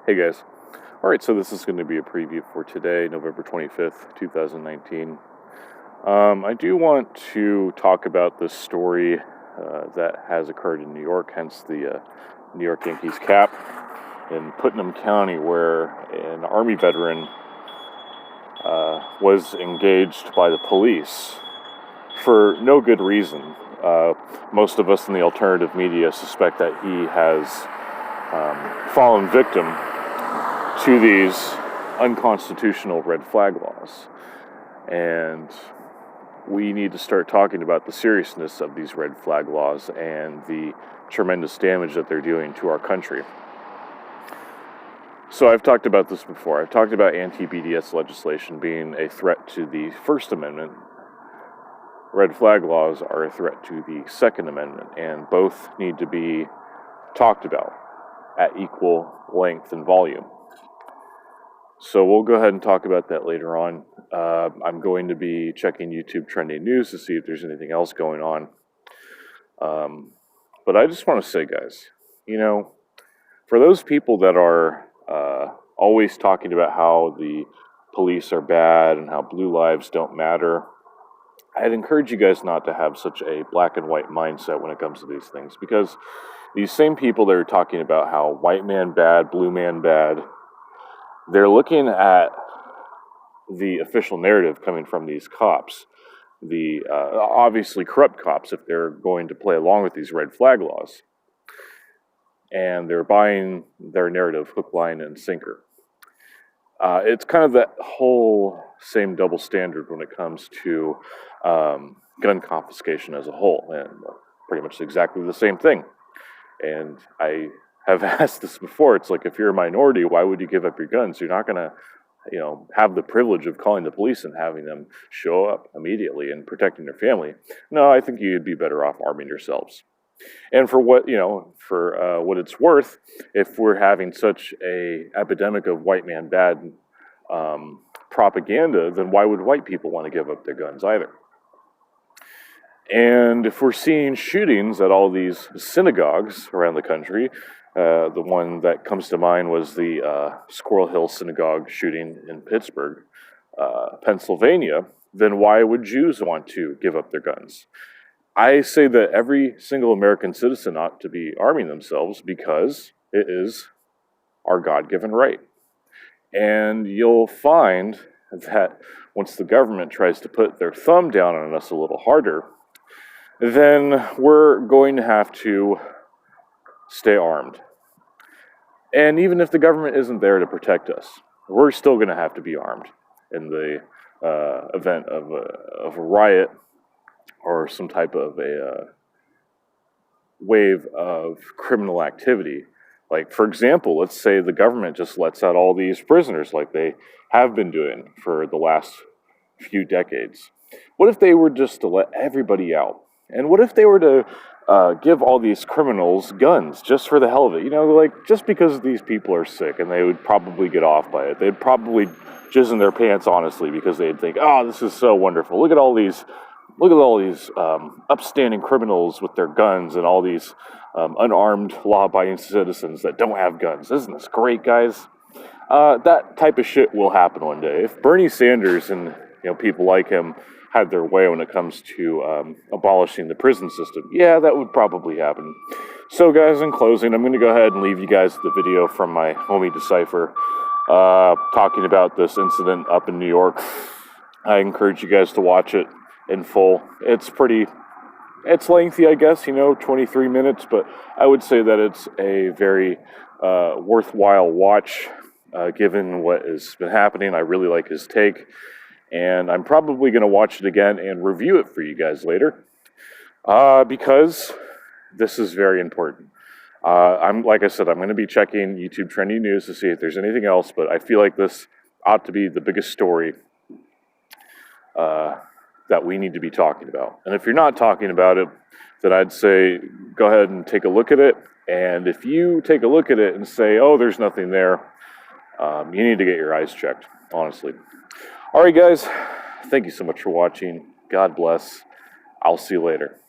Hey guys. Alright, so this is going to be a preview for today, November 25th, 2019. I do want to talk about this story that has occurred in New York, hence the New York Yankees cap in Putnam County, where an Army veteran was engaged by the police for no good reason. Most of us in the alternative media suspect that he has fallen victim to these unconstitutional red flag laws. And we need to start talking about the seriousness of these red flag laws and the tremendous damage that they're doing to our country. So I've talked about this before. I've talked about anti-BDS legislation being a threat to the First Amendment. Red flag laws are a threat to the Second Amendment, and both need to be talked about at equal length and volume. So we'll go ahead and talk about that later on. I'm going to be checking YouTube trending news to see if there's anything else going on. But I just want to say, guys, for those people that are always talking about how the police are bad and how blue lives don't matter, I'd encourage you guys not to have such a black and white mindset when it comes to these things, because these same people that are talking about how white man bad, blue man bad, they're looking at the official narrative coming from these cops, the obviously corrupt cops, if they're going to play along with these red flag laws. And they're buying their narrative hook, line, and sinker. It's kind of that whole same double standard when it comes to gun confiscation as a whole, and pretty much exactly the same thing. And I have asked this before. It's like, if you're a minority, why would you give up your guns? You're not going to, have the privilege of calling the police and having them show up immediately and protecting their family. No, I think you'd be better off arming yourselves. And for what it's worth, if we're having such a epidemic of white man bad propaganda, then why would white people want to give up their guns either? And if we're seeing shootings at all these synagogues around the country, the one that comes to mind was the Squirrel Hill Synagogue shooting in Pittsburgh, Pennsylvania, then why would Jews want to give up their guns? I say that every single American citizen ought to be arming themselves because it is our God-given right. And you'll find that once the government tries to put their thumb down on us a little harder, then we're going to have to stay armed. And even if the government isn't there to protect us, we're still going to have to be armed in the event of a riot or some type of a wave of criminal activity. Like, for example, let's say the government just lets out all these prisoners like they have been doing for the last few decades. What if they were just to let everybody out? And what if they were to give all these criminals guns just for the hell of it? Just because these people are sick, and they would probably get off by it. They'd probably jizz in their pants, honestly, because they'd think, oh, this is so wonderful. Look at all these upstanding criminals with their guns and all these unarmed, law-abiding citizens that don't have guns. Isn't this great, guys? That type of shit will happen one day. If Bernie Sanders and people like him had their way when it comes to abolishing the prison system, yeah, that would probably happen. So, guys, in closing, I'm going to go ahead and leave you guys the video from my homie Decipher talking about this incident up in New York. I encourage you guys to watch it in full. It's lengthy, I guess, 23 minutes, but I would say that it's a very worthwhile watch, given what has been happening. I really like his take, and I'm probably going to watch it again and review it for you guys later, because this is very important. Like I said, I'm going to be checking YouTube trending news to see if there's anything else, but I feel like this ought to be the biggest story that we need to be talking about. And if you're not talking about it, then I'd say go ahead and take a look at it. And if you take a look at it and say, oh, there's nothing there, you need to get your eyes checked, honestly. All right, guys, thank you so much for watching. God bless. I'll see you later.